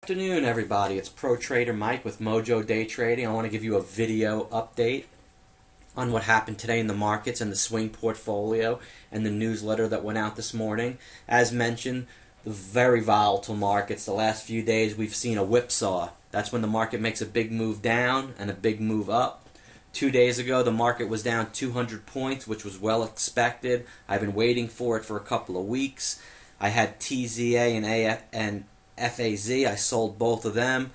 Afternoon, everybody. It's Pro Trader Mike with MOJO Day Trading. I want to give you a video update on what happened today in the markets and the swing portfolio and the newsletter that went out this morning. As mentioned, the very volatile markets. The last few days we've seen a whipsaw. That's when the market makes a big move down and a big move up. 2 days ago, the market was down 200 points, which was well expected. I've been waiting for it for a couple of weeks. I had TZA and FAZ. I sold both of them.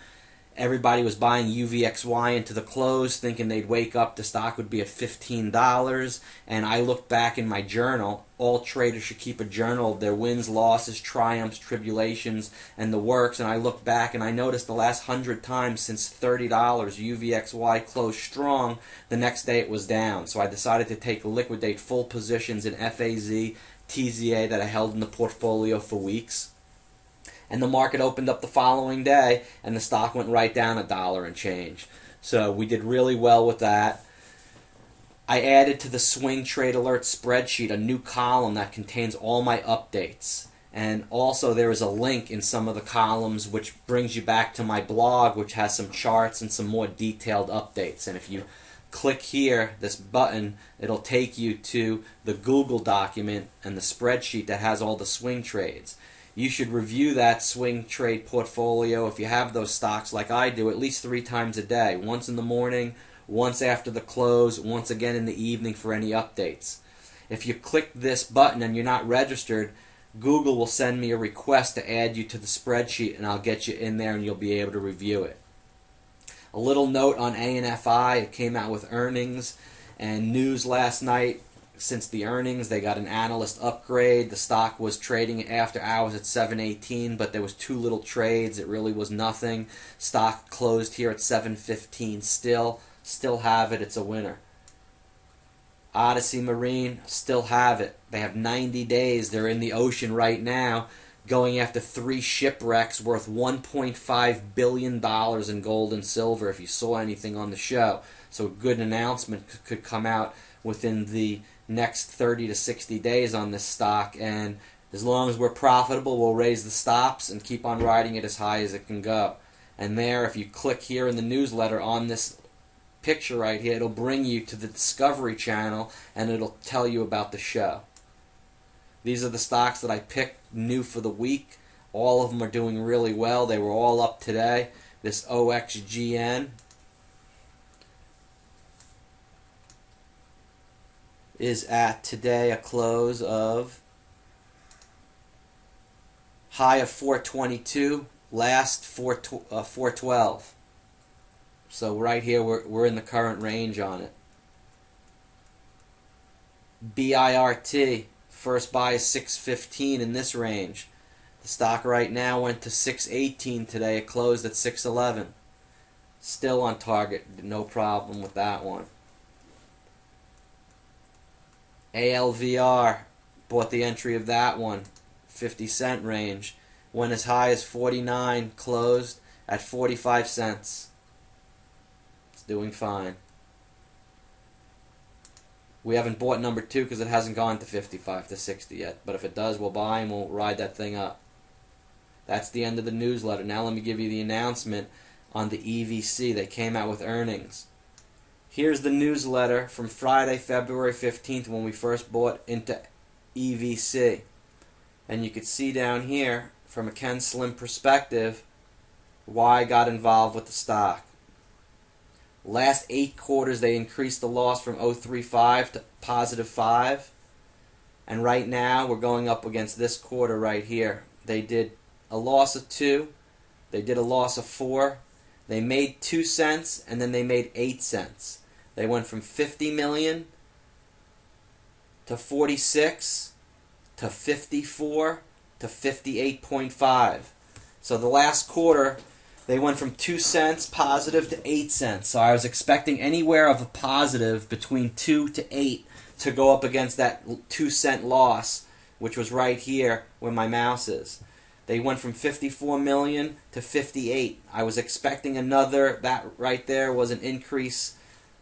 Everybody was buying UVXY into the close, thinking they'd wake up, the stock would be at $15. And I looked back in my journal. All traders should keep a journal of their wins, losses, triumphs, tribulations, and the works. And I looked back and I noticed the last 100 times since $30, UVXY closed strong. The next day it was down. So I decided to liquidate full positions in FAZ, TZA that I held in the portfolio for weeks. And the market opened up the following day, and the stock went right down $1 and change. So we did really well with that. I added to the Swing Trade Alert spreadsheet a new column that contains all my updates. And also there is a link in some of the columns which brings you back to my blog, which has some charts and some more detailed updates. And if you click here, this button, it'll take you to the Google document and the spreadsheet that has all the swing trades. You should review that swing trade portfolio if you have those stocks like I do at least 3 times a day. Once in the morning, once after the close, once again in the evening for any updates. If you click this button and you're not registered, Google will send me a request to add you to the spreadsheet, and I'll get you in there and you'll be able to review it. A little note on ANFI. It came out with earnings and news last night. Since the earnings, they got an analyst upgrade. The stock was trading after hours at $7.18, but there was 2 little trades. It really was nothing. Stock closed here at $7.15 still have it. It's a winner. Odyssey Marine, still have it. They have 90 days. They're in the ocean right now going after 3 shipwrecks worth $1.5 billion in gold and silver, if you saw anything on the show. So a good announcement could come out within the next 30 to 60 days on this stock, and as long as we're profitable, we'll raise the stops and keep on riding it as high as it can go. And there, if you click here in the newsletter on this picture right here, it'll bring you to the Discovery Channel and it'll tell you about the show. These are the stocks that I picked new for the week. All of them are doing really well. They were all up today. This OXGN is at today a close of high of 422, last 412. So right here we're in the current range on it. BIRT, first buy is 615 in this range. The stock right now went to 618 today. It closed at 611. Still on target, no problem with that one. ALVR, bought the entry of that one, 50-cent range. Went as high as 49, closed at 45 cents. It's doing fine. We haven't bought number 2 because it hasn't gone to 55 to 60 yet. But if it does, we'll buy and we'll ride that thing up. That's the end of the newsletter. Now let me give you the announcement on the EVC. They came out with earnings. Here's the newsletter from Friday, February 15th, when we first bought into EVC. And you can see down here, from a Ken Slim perspective, why I got involved with the stock. Last 8 quarters, they increased the loss from 0.35 to +5. And right now, we're going up against this quarter right here. They did a loss of 2. They did a loss of 4. They made 2 cents, and then they made 8 cents. They went from 50 million to 46 to 54 to 58.5. So the last quarter, they went from 2 cents positive to 8 cents. So I was expecting anywhere of a positive between 2 to 8 to go up against that 2 cent loss, which was right here where my mouse is. They went from 54 million to 58. I was expecting another, that right there was an increase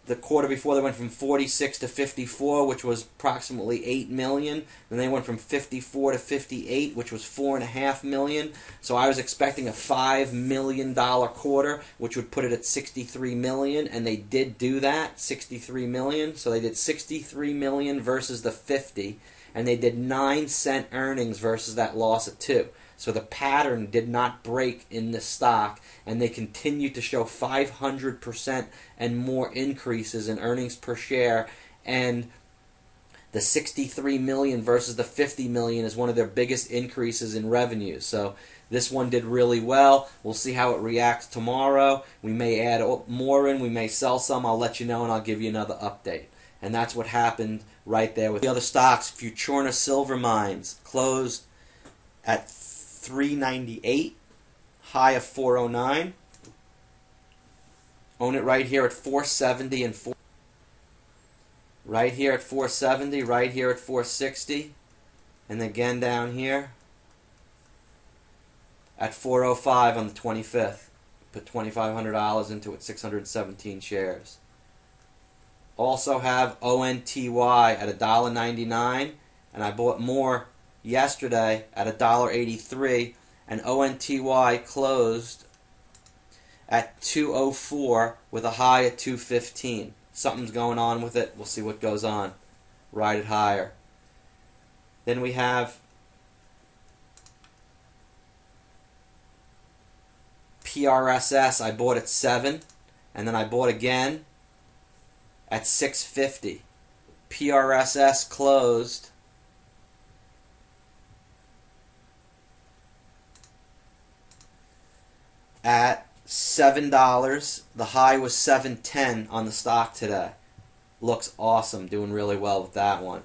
The quarter before they went from 46 to 54, which was approximately 8 million. Then they went from 54 to 58, which was 4.5 million. So I was expecting a $5 million quarter, which would put it at 63 million, and they did do that, 63 million. So they did 63 million versus the 50, and they did 9-cent earnings versus that loss of 2. So the pattern did not break in this stock, and they continue to show 500% and more increases in earnings per share. And the 63 million versus the 50 million is one of their biggest increases in revenue. So this one did really well. We'll see how it reacts tomorrow. We may add more in, we may sell some. I'll let you know, and I'll give you another update. And that's what happened right there with the other stocks. Futurna Silver Mines closed at 398, high of 409. Own it right here at 470 and 4. Right here at 470, right here at 460, and again down here at 405 on the 25th. Put $2,500 into it, 617 shares. Also have ONTY at $1.99, and I bought more yesterday at $1.83, and ONTY closed at 204 with a high at 215. Something's going on with it. We'll see what goes on. Ride it higher. Then we have PRSS. I bought at 7, and then I bought again at 650. PRSS closed at $7. The high was $7.10 on the stock today. Looks awesome. Doing really well with that one.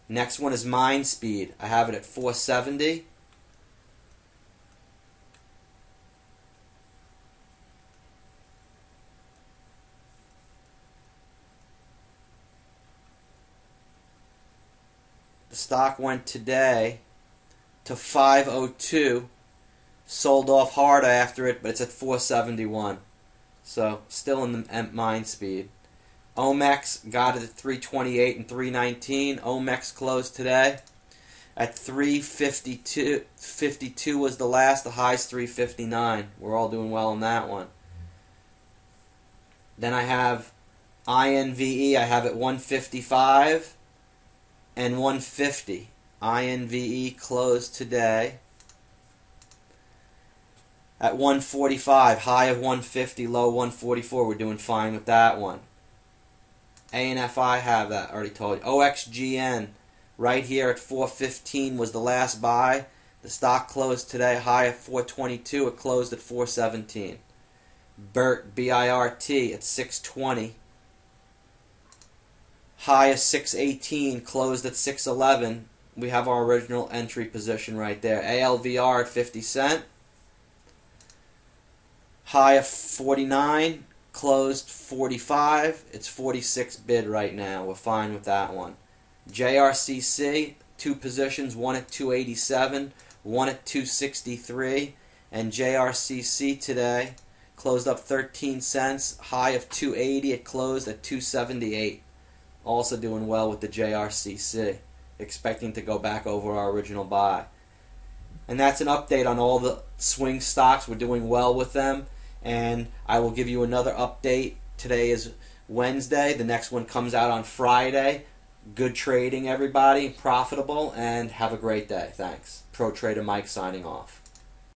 Next one is Mindspeed. I have it at 470. The stock went today to 502. Sold off hard after it, but it's at 471. So still in the Mindspeed. Omex got it at 328 and 319. Omex closed today at 352. 52 was the last. The high's 359. We're all doing well on that one. Then I have INVE. I have it 155 and 150. INVE closed today at 145, high of 150, low 144. We're doing fine with that one. ANFI have that, already told you. OXGN, right here at 415 was the last buy. The stock closed today, high at 422. It closed at 417. BIRT, B-I-R-T, at 620. High of 618, closed at 611. We have our original entry position right there. ALVR at 50 cent. High of 49, closed 45. It's 46 bid right now. We're fine with that one. JRCC, 2 positions, one at 287, one at 263, and JRCC today closed up 13 cents, high of 280. It closed at 278. Also doing well with the JRCC, expecting to go back over our original buy. And that's an update on all the swing stocks. We're doing well with them. And I will give you another update. Today is Wednesday. The next one comes out on Friday. Good trading, everybody. Profitable. And have a great day. Thanks. Pro Trader Mike signing off.